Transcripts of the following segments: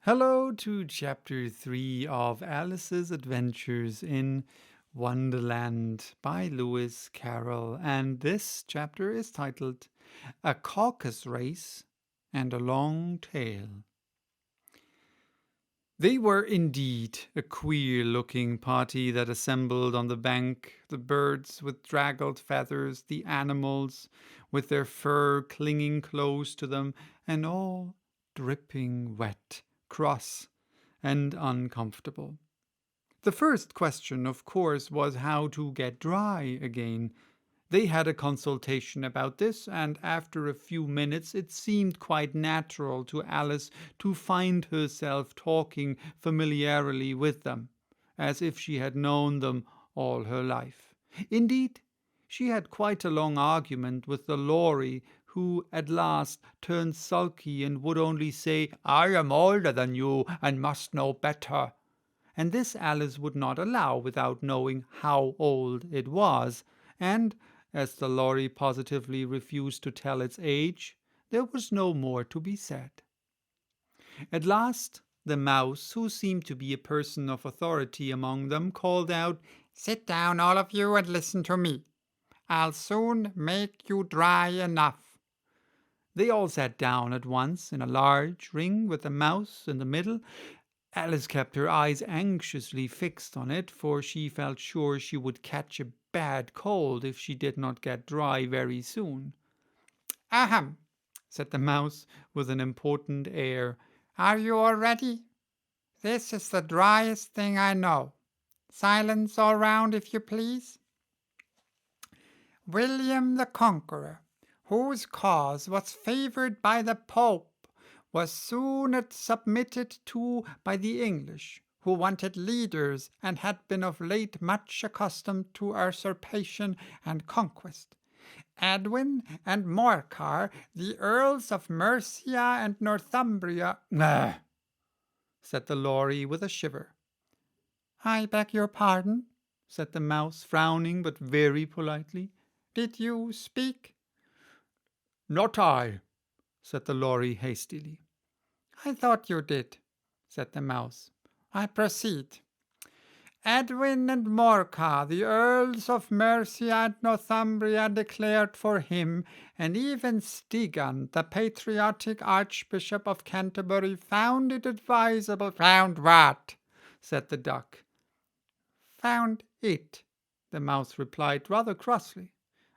Hello to Chapter 3 of Alice's Adventures in Wonderland by Lewis Carroll, and this chapter is titled A Caucus Race and a Long Tale. They were indeed a queer-looking party that assembled on the bank, the birds with draggled feathers, the animals with their fur clinging close to them, and all dripping wet, cross, and uncomfortable. The first question, of course, was how to get dry again. They had a consultation about this, and after a few minutes it seemed quite natural to Alice to find herself talking familiarly with them, as if she had known them all her life. Indeed, she had quite a long argument with the Lory, who at last turned sulky and would only say, "I am older than you and must know better." And this Alice would not allow without knowing how old it was, and as the Lory positively refused to tell its age, there was no more to be said. At last the Mouse, who seemed to be a person of authority among them, called out, "Sit down, all of you, and listen to me. I'll soon make you dry enough." They all sat down at once in a large ring with the Mouse in the middle. Alice kept her eyes anxiously fixed on it, for she felt sure she would catch a bad cold if she did not get dry very soon. "Ahem!" said the Mouse with an important air. "Are you all ready? This is the driest thing I know. Silence all round, if you please. William the Conqueror, whose cause was favored by the Pope, was soon submitted to by the English, who wanted leaders and had been of late much accustomed to usurpation and conquest. Edwin and Morcar, the Earls of Mercia and Northumbria—" said the Lory with a shiver. "I beg your pardon," said the Mouse, frowning but very politely. "Did you speak?" "Not I," said the Lory hastily. "I thought you did," said the Mouse. "I proceed. Edwin and Morcar, the Earls of Mercia and Northumbria, declared for him, and even Stigand, the patriotic Archbishop of Canterbury, found it advisable—" "Found what?" said the Duck. "Found it," the Mouse replied rather crossly.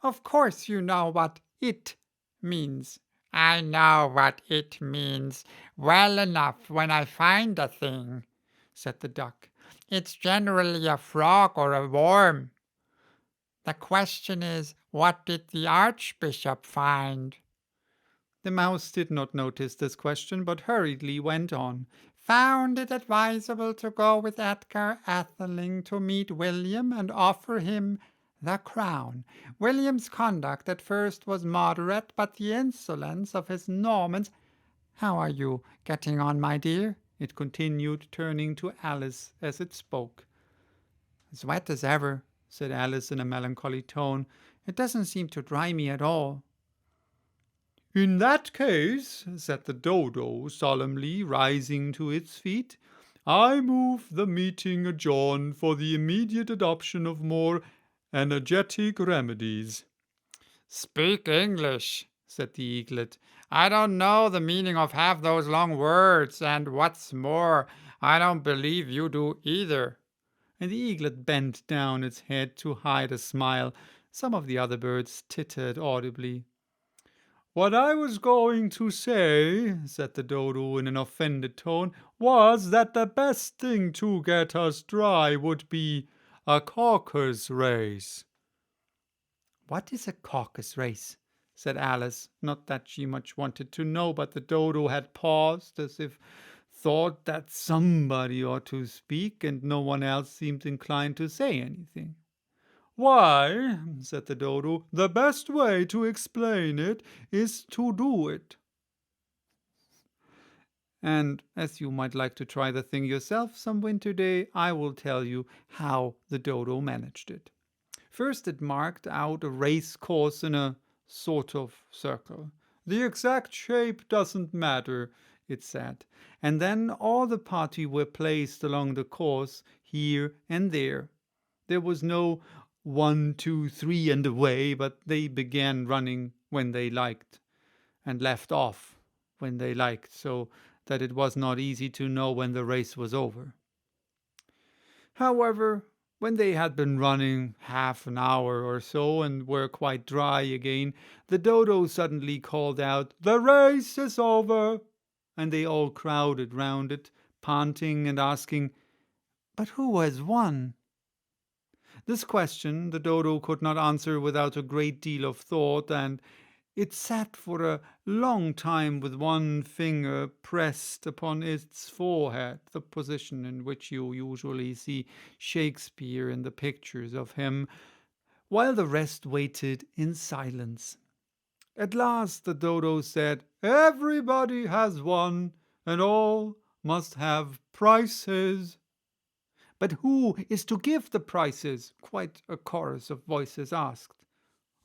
"Of course you know what it means." "I know what it means well enough when I find a thing," said the Duck. "It's generally a frog or a worm. The question is, what did the Archbishop find?" The Mouse did not notice this question, but hurriedly went on. "Found it advisable to go with Edgar Atheling to meet William and offer him the crown. William's conduct at first was moderate, but the insolence of his Normans— How are you getting on, my dear?" it continued, turning to Alice as it spoke. "As wet as ever," said Alice in a melancholy tone. "It doesn't seem to dry me at all." "In that case," said the Dodo solemnly, rising to its feet, "I move the meeting adjourned for the immediate adoption of more energetic remedies." "Speak English," said the Eaglet. "I don't know the meaning of half those long words, and what's more, I don't believe you do either." And the Eaglet bent down its head to hide a smile. Some of the other birds tittered audibly. "What I was going to say," said the Dodo in an offended tone, "was that the best thing to get us dry would be a caucus race." "What is a caucus race?" said Alice, not that she much wanted to know, but the Dodo had paused, as if thought that somebody ought to speak, and no one else seemed inclined to say anything. "Why," said the Dodo, "the best way to explain it is to do it." And as you might like to try the thing yourself some winter day, I will tell you how the Dodo managed it. First it marked out a race course in a sort of circle. "The exact shape doesn't matter. it said, and then all the party were placed along the course, here and there. There was no 1, 2, 3 and away, but they began running when they liked, and left off when they liked, so that it was not easy to know when the race was over. However, when they had been running half an hour or so and were quite dry again, the dodo suddenly called out, "The race is over!" And they all crowded round it, panting and asking, "But who has won?" This question the dodo could not answer without a great deal of thought, and it sat for a long time with one finger pressed upon its forehead, the position in which you usually see Shakespeare in the pictures of him, while the rest waited in silence. At last the dodo said, "Everybody has won, and all must have prices." "But who is to give the prices?" quite a chorus of voices asked.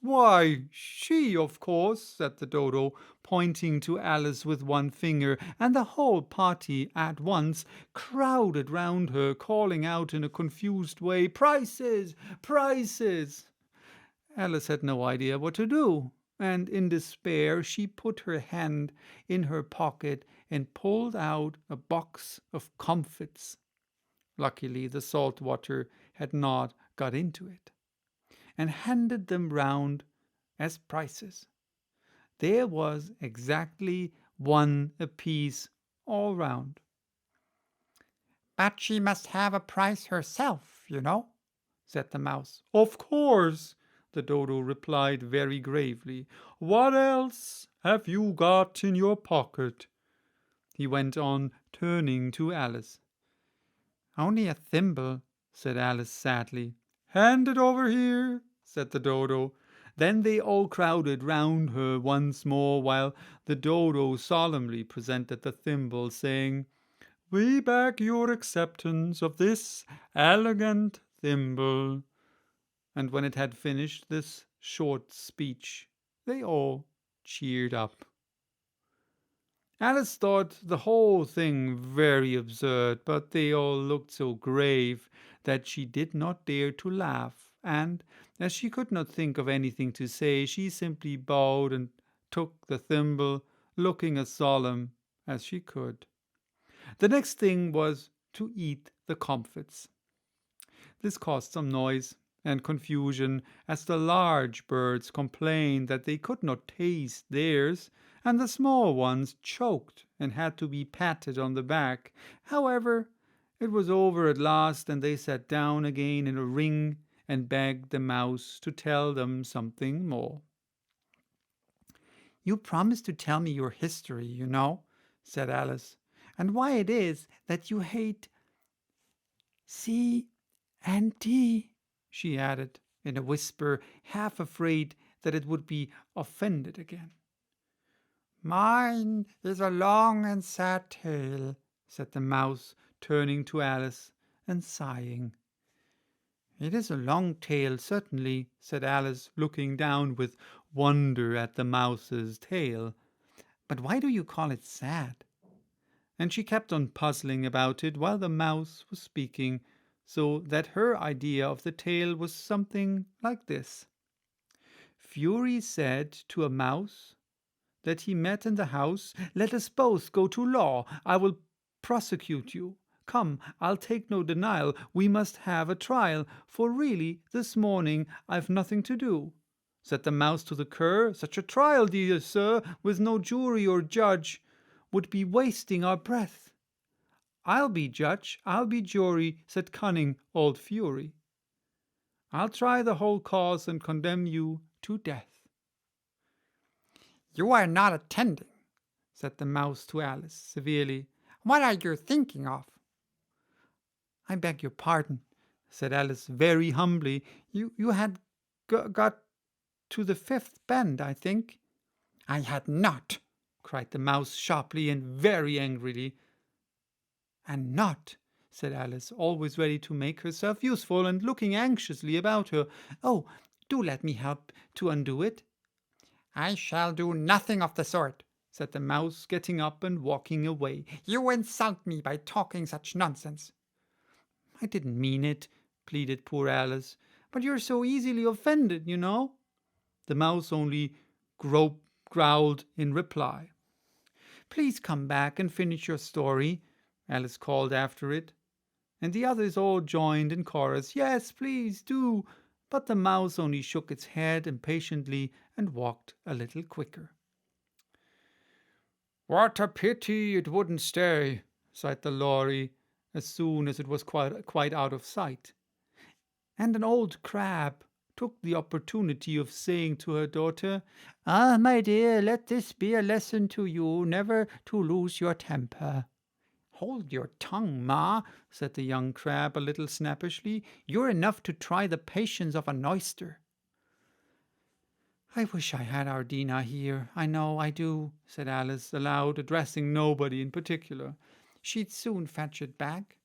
"Why, she, of course," said the dodo, pointing to Alice with one finger, and the whole party at once crowded round her, calling out in a confused way, "Prices! Prices!" Alice had no idea what to do, and in despair she put her hand in her pocket and pulled out a box of comfits. Luckily the salt water had not got into it, and handed them round as prices. There was exactly 1 apiece all round. "But she must have a price herself, you know," said the mouse. "Of course," the dodo replied very gravely. "What else have you got in your pocket?" he went on, turning to Alice. "Only a thimble," said Alice sadly. "Hand it over here," said the dodo. Then they all crowded round her once more, while the dodo solemnly presented the thimble, saying, "We beg your acceptance of this elegant thimble." And when it had finished this short speech, they all cheered up. Alice thought the whole thing very absurd, but they all looked so grave that she did not dare to laugh, and as she could not think of anything to say, she simply bowed and took the thimble, looking as solemn as she could. The next thing was to eat the comfits. This caused some noise and confusion, as the large birds complained that they could not taste theirs, and the small ones choked and had to be patted on the back. However, it was over at last, and they sat down again in a ring and begged the mouse to tell them something more. "You promised to tell me your history, you know," said Alice, "and why it is that you hate C and D," she added in a whisper, half afraid that it would be offended again. "Mine is a long and sad tale," said the mouse, turning to Alice and sighing. "It is a long tale, certainly," said Alice, looking down with wonder at the mouse's tail. "But why do you call it sad?" And she kept on puzzling about it while the mouse was speaking, so that her idea of the tale was something like this. Fury said to a mouse that he met in the house, "Let us both go to law. I will prosecute you. Come, I'll take no denial. We must have a trial, for really this morning I've nothing to do." Said the mouse to the cur, "Such a trial, dear sir, with no jury or judge, would be wasting our breath." "I'll be judge, I'll be jury," said cunning old Fury. "I'll try the whole cause and condemn you to death." "You are not attending," said the mouse to Alice severely. "What are you thinking of?" "I beg your pardon," said Alice very humbly. You had got to the 5th bend, I think." "I had not," cried the mouse sharply and very angrily. "And not," said Alice, always ready to make herself useful and looking anxiously about her. "Oh, do let me help to undo it." "I shall do nothing of the sort," said the mouse, getting up and walking away. "You insult me by talking such nonsense." "I didn't mean it," pleaded poor Alice, "but you're so easily offended, you know." The mouse only growled in reply. "Please come back and finish your story," Alice called after it. And the others all joined in chorus, "Yes, please do." But the mouse only shook its head impatiently and walked a little quicker. "What a pity it wouldn't stay," sighed the Lory, as soon as it was quite out of sight. And an old crab took the opportunity of saying to her daughter, "Ah, my dear, let this be a lesson to you never to lose your temper." "Hold your tongue, Ma," said the young crab a little snappishly. "You're enough to try the patience of an oyster." "I wish I had our Dinah here. I know I do," said Alice aloud, addressing nobody in particular. "She'd soon fetch it back."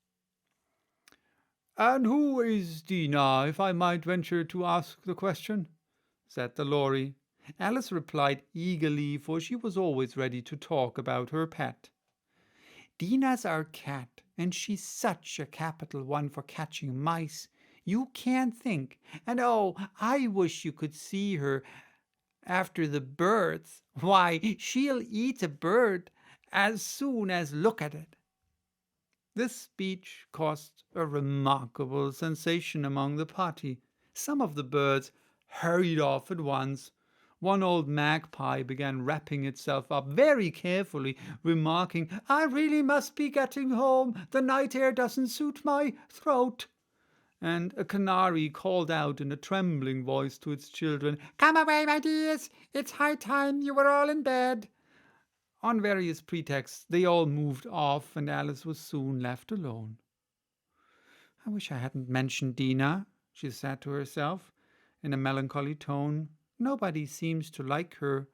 "And who is Dinah, if I might venture to ask the question?" said the Lory. Alice replied eagerly, for she was always ready to talk about her pet. "Dinah's our cat, and she's such a capital one for catching mice. You can't think. And oh, I wish you could see her after the birds. Why, she'll eat a bird as soon as look at it." This speech caused a remarkable sensation among the party. Some of the birds hurried off at once. One old magpie began wrapping itself up very carefully, remarking, "I really must be getting home. The night air doesn't suit my throat." And a canary called out in a trembling voice to its children, "Come away, my dears. It's high time you were all in bed." On various pretexts, they all moved off, and Alice was soon left alone. "I wish I hadn't mentioned Dinah," she said to herself in a melancholy tone. "Nobody seems to like her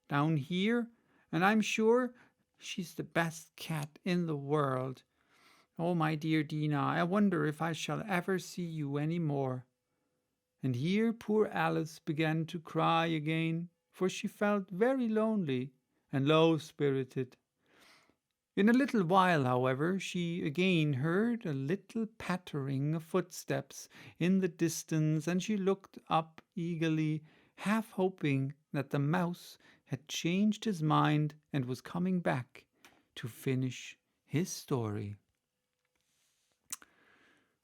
down here, and I'm sure she's the best cat in the world. Oh, my dear Dinah, I wonder if I shall ever see you any more." And here poor Alice began to cry again, for she felt very lonely and low-spirited. In a little while, however, she again heard a little pattering of footsteps in the distance, and she looked up eagerly, half hoping that the mouse had changed his mind and was coming back to finish his story.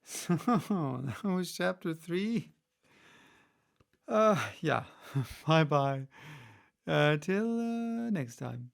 So, that was chapter 3. Yeah, bye-bye. Till next time.